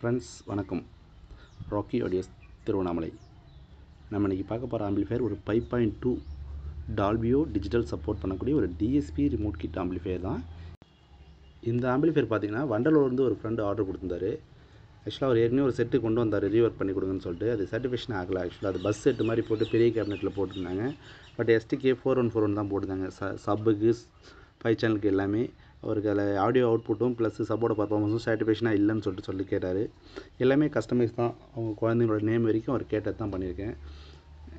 Friends வணக்கம். Rakhi audios Tiruvannamalai. நம்ம இன்றைக்கி பார்க்க போகிற ஆம்பிளிஃபையர் ஒரு 5.2 டால்பியோ டிஜிட்டல் சப்போர்ட் பண்ணக்கூடிய ஒரு டிஎஸ்பி ரிமோட் கிட் ஆம்பிளிஃபையர் தான். இந்த ஆம்பிளிஃபையர் பார்த்திங்கன்னா வண்டலூர்லேருந்து ஒரு ஃப்ரெண்டு ஆர்டர் கொடுத்துருந்தாரு. ஆக்சுவலாக அவர் ஏற்கனவே ஒரு செட்டு கொண்டு வந்தார் ரீவொர்க் பண்ணி கொடுங்கன்னு சொல்லிட்டு. அது சர்டிஃபிகேஷன் ஆகலை. ஆக்சுவலாக அது பஸ் செட்டு மாதிரி போட்டு பெரிய கேபினெட்டில் போட்டிருந்தாங்க. பட் STK 4141 தான் போட்டுருந்தாங்க. சப்புக்கு 5 சேனலுக்கு எல்லாமே. அவருக்கு அதில் ஆடியோ அவுட்புட்டும் ப்ளஸ் சப்போர்ட் பர்ஃபார்மன்ஸும் சாட்டிஸ்ஃபேக்ஷனாக இல்லைன்னு சொல்லி கேட்டார். எல்லாமே கஸ்டமைஸ் தான். அவங்க குழந்தைங்களோட நேம் வரைக்கும் அவர் கேட்டது தான் பண்ணியிருக்கேன்.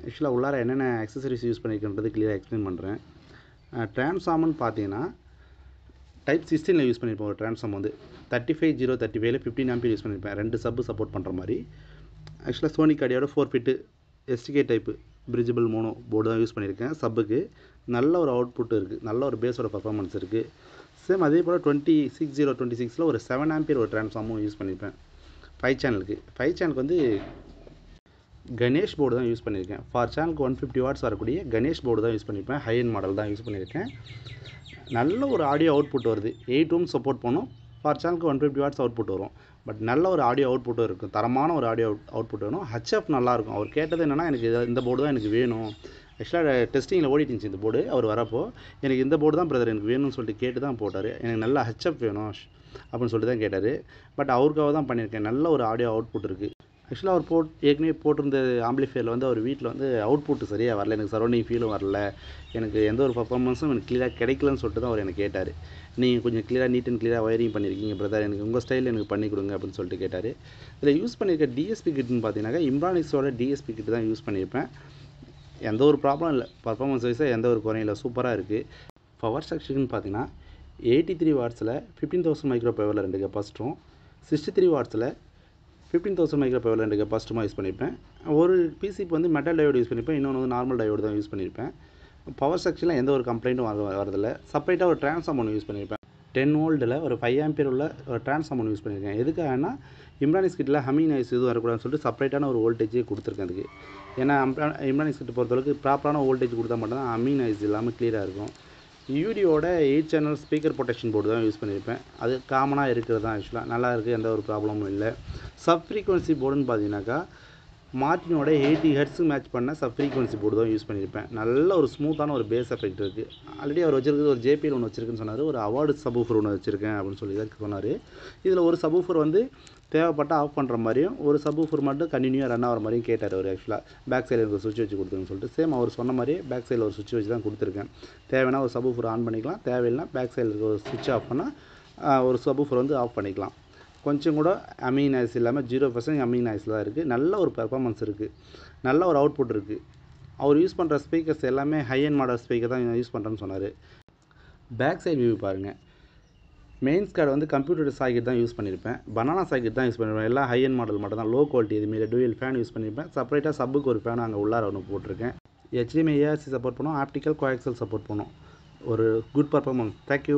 ஆக்சுவலாக உள்ளார என்னென்ன அக்சசரிஸ் யூஸ் பண்ணியிருக்கேன்றது கிளியராக எக்ஸ்பிளைன் பண்ணுறேன். ட்ரான்ஸ்ஃபார்மர்னு பார்த்தீங்கன்னா டைப் 16 யூஸ் பண்ணியிருப்பேன். ஒரு ட்ரான்ஸ்ஃபார்ம் வந்து 35035 15 ஆம்பியர் யூஸ் பண்ணியிருப்பேன். 2 சப்பு சப்போர்ட் பண்ணுற மாதிரி. ஆக்சுவலாக சோனிக் ஆடியோட 4 ஃபிட்டு STK type bridgeable mono board தான் யூஸ் பண்ணியிருக்கேன். சப்புக்கு நல்ல ஒரு அவுட்புட் இருக்குது, நல்ல ஒரு பேஸோட பர்ஃபார்மன்ஸ் இருக்குது. சேம் அதே போல் 26026 ஒரு 7 ஆம்பியர் ஒரு ட்ரான்ஸ்ஃபார்மும் யூஸ் பண்ணியிருப்பேன் 5 சேனலுக்கு. 5 சேனலுக்கு வந்து கணேஷ் போர்டு தான் யூஸ் பண்ணியிருக்கேன். ஃபார் சேனலுக்கு 150 வாட்ஸ் வரக்கூடிய கணேஷ் போர்டு தான் யூஸ் பண்ணியிருப்பேன். ஹை எண்ட் மாடல் தான் யூஸ் பண்ணியிருக்கேன். நல்ல ஒரு ஆடியோ அவுட்புட் வருது. 8 ஓம் சப்போர்ட் பண்ணும். ஃபார் சேனலுக்கு 150 வாட்ஸ் அவுட்புட் வரும். பட் நல்ல ஒரு ஆடியோ அவுட்புட்டும் இருக்கும். தரமான ஒரு ஆடியோ அவுட்புட் வேணும். HF நல்லாயிருக்கும். அவர் கேட்டது என்னென்னா, எனக்கு இந்த போர்டு தான் எனக்கு வேணும். ஆக்சுவலாக டெஸ்டிங்கில் ஓடிட்டு இருந்துச்சு இந்த போர்டு. அவர் வரப்போ எனக்கு இந்த போர்டு தான் பிரதர் எனக்கு வேணும்னு சொல்லிட்டு கேட்டு தான் போட்டார். எனக்கு நல்ல HF வேணும் அப்படின்னு சொல்லிட்டு தான் கேட்டார். பட் அவருக்காக தான் பண்ணியிருக்கேன். நல்ல ஒரு ஆடியோ அவுட்புட் இருக்குது. ஆக்சுவலாக அவர் ஏற்கனவே போட்டிருந்த ஆம்பிளிஃபையரில் வந்து அவர் வீட்டில் வந்து அவுட்புட் சரியாக வரல, எனக்கு சரௌண்டிங் ஃபீலும் வரல, எனக்கு எந்த ஒரு பர்ஃபார்மன்ஸும் எனக்கு கிளியராக கிடைக்கலன்னு சொல்லிட்டு தான் அவர் எனக்கு கேட்டார். நீங்கள் கொஞ்சம் கிளியராக நீட் அண்ட் கிளியராக ஒயரிங் பண்ணியிருக்கீங்க பிரதர், எனக்கு உங்கள் ஸ்டைலில் எனக்கு பண்ணி கொடுங்க அப்படின்னு சொல்லிட்டு கேட்டார். இதில் யூஸ் பண்ணியிருக்க டிஎஸ்பி கிட்னு பார்த்தீங்கன்னாக்கா இம்ப்ரானிக்ஸோட டிஎஸ்பி கிட் தான் யூஸ் பண்ணியிருப்பேன். எந்த ஒரு ப்ராப்ளம் இல்லை. பர்ஃபார்மன்ஸ் வைஸாக எந்த ஒரு குறையும் இல்லை. சூப்பராக இருக்குது. பவர் செக்ஷன் பார்த்தீங்கன்னா 83 வாட்ஸில் 15000 மைக்ரோ பவரில் 2 கெப்பாசிட்டரும், 63 வாட்ஸில் 15000 மைக்ரோ பவரில் 2 கெப்பாசிட்டருமா யூஸ் பண்ணியிருப்பேன். ஒரு பிசிக்கு வந்து மெட்டல் டயோடு யூஸ் பண்ணியிருப்பேன். இன்னொன்று வந்து நார்மல் டயோடு தான் யூஸ் பண்ணியிருப்பேன். பவர் செக்ஷனில் எந்த ஒரு கம்ப்ளைண்ட்டும் வரதில்லை. செப்பரேட்டாக ஒரு ட்ரான்ஸ்ஃபார்மர் யூஸ் பண்ணியிருப்பேன். 10 வோல்ட்டில் ஒரு 5 ஆம்பியர் உள்ள ஒரு ட்ரான்ஸ்ஃபார்மர் யூஸ் பண்ணியிருக்கேன். எதுக்காகனா இம்ப்ரானிக்ஸ் கிட்டில் ஹம்மிங் நாய்ஸ் எதுவும் வரக்கூடாதுன்னு சொல்லிட்டு செப்பரேட்டான ஒரு வோல்டேஜே கொடுத்துருக்கேன் அதுக்கு. ஏன்னா இம்ப்ரானிக்ஸ் கிட்ட பொறுத்தளவுக்கு ப்ராப்பரான வோல்டேஜ் கொடுத்தா மட்டும் தான் ஹம்மிங் நாய்ஸ் இல்லாமல் கிளியராக இருக்கும். யூடியோட 8 சேனல் ஸ்பீக்கர் ப்ரொடெக்ஷன் போர்டு தான் யூஸ் பண்ணியிருப்பேன். அது காமனாக இருக்கிறது தான். ஆக்சுவலாக நல்லா இருக்குது, எந்த ஒரு ப்ராப்ளமும் இல்லை. சப் ஃப்ரீக்வன்சி போர்டுன்னு பார்த்தீங்கன்னாக்கா மார்டினோட 80 ஹெர்ட்ஸுக்கு மேட்ச் பண்ண சப் ஃப்ரீக்வன்சி போர்டு தான் யூஸ் பண்ணியிருப்பேன். நல்ல ஒரு ஸ்மூத்தான ஒரு பேஸ் எஃபெக்ட் இருக்குது. ஆல்ரெடி அவர் வச்சிருக்கிறது ஒரு JPL ஒன்று வச்சிருக்குன்னு சொன்னார். ஒரு அவார்டு சப்வூஃபர் ஒன்று வச்சுருக்கேன் அப்படின்னு சொல்லி தான் சொன்னார். இதில் ஒரு சப்வூஃபர் வந்து தேவைப்பட்டால் ஆஃப் பண்ணுற மாதிரியும், ஒரு சப்வூஃபர் மட்டும் கண்டினியூவாக ரன் ஆகிற மாதிரியும் கேட்டார் அவர். ஆக்சுவலாக பேக் சைடில் ஒரு சுவிட்ச் வச்சு கொடுத்துருன்னு சொல்லிட்டு சேம் அவர் சொன்ன மாதிரியே பேக் சைடில் ஒரு சுவிட்ச் வச்சு தான் கொடுத்துருக்கேன். தேவைன்னா ஒரு சப்வூஃபர் ஆன் பண்ணிக்கலாம், தேவையில்லைனா பேக் சைடில் இருக்க ஒரு சுவிட்ச் ஆஃப் பண்ணால் ஒரு சப்வூஃபர் வந்து ஆஃப் பண்ணிக்கலாம். கொஞ்சம் கூட ஹம்மிங் நாய்ஸ் இல்லாமல் 0% ஹம்மிங் நாய்ஸில் தான் இருக்குது. நல்ல ஒரு பெர்ஃபார்மன்ஸ் இருக்குது, நல்ல ஒரு அவுட்புட் இருக்குது. அவர் யூஸ் பண்ணுற ஸ்பீக்கர்ஸ் எல்லாமே ஹை எண்ட் மாடல் ஸ்பீக்கர் தான் யூஸ் பண்ணுறேன்னு சொன்னார். பேக் சைடு வியூ பாருங்கள். மெயின்ஸ் கார்டு வந்து கம்ப்யூட்டர் சாக்கெட் தான் யூஸ் பண்ணியிருப்பேன். பனானா சாக்கெட் தான் யூஸ் பண்ணியிருப்பேன். எல்லாம் ஹை எண்ட் மாடல் மட்டும் தான். லோ குவாலிட்டி இதுமாரி டூயல் ஃபேன் யூஸ் பண்ணியிருப்பேன். செப்பரேட்டாக சப்புக்கு ஒரு ஃபேன் அங்கே உள்ளார ஒன்று போட்டிருக்கேன். HDMI ARC சப்போர்ட் பண்ணும், ஆப்டிக்கல் கோஆக்சல் சப்போர்ட் பண்ணும். ஒரு குட் பர்ஃபார்மன்ஸ். தேங்க்யூ.